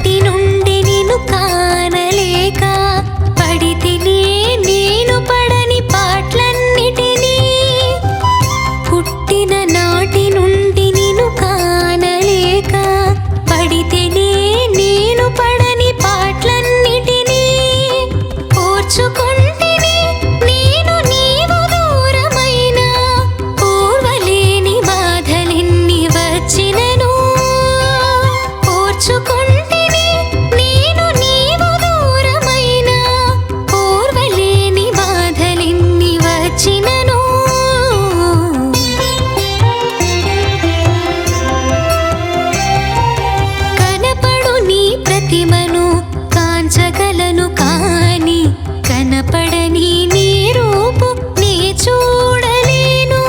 నాటి నుండి నిన్ను కానలేక పడితిని నేను పడని పాటలన్నిటినీ. పుట్టిన నాటి నుండి నిన్ను కానలేక పడితిని నేను పడని పాటలన్నిటినీ. ఓర్చుకుంటిని నేను నీవు దూరమైన పూర్వలేని బాధలెన్ని వచ్చినను. ఓర్చుకుంటిని నేను నీవు దూరమైన పూర్వలేని బాధలెన్ని వచ్చినను. కనపడు నీ ప్రతిమను కాంచగలను కాని కనపడని నీ రూపు నీ చూడలేను.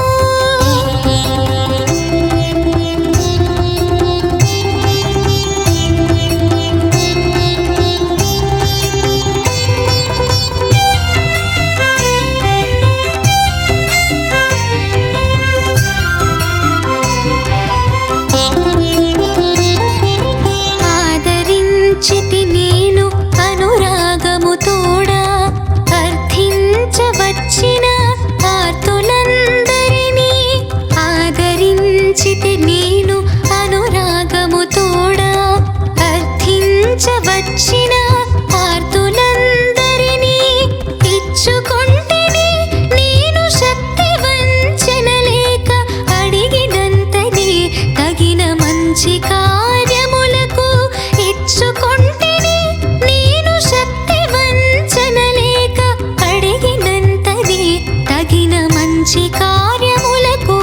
ఆదరించితి నేను అనురాగము తోడా అర్థించవచ్చిన ఆర్తులందరినీ. ఆదరించితి నేను అనురాగము తోడా అర్థించవచ్చిన ఆర్తులందరినీ. ఇచ్చుకొంటిని నేను శక్తి వంచన లేక అడిగినంతనే తగిన మంచి కార్యములకు. ఇచ్చుకొంటిని నేను శక్తి వంచన లేక అడిగినంతనే తగిన మంచి కార్యములకు.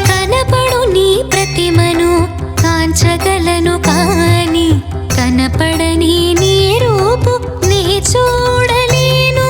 కనపడు నీ ప్రతిమను కాంచగలను కాని కనపడని నీ రూపు నీ చూడలేను.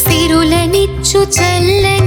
సిరులనిచ్చు చల్లని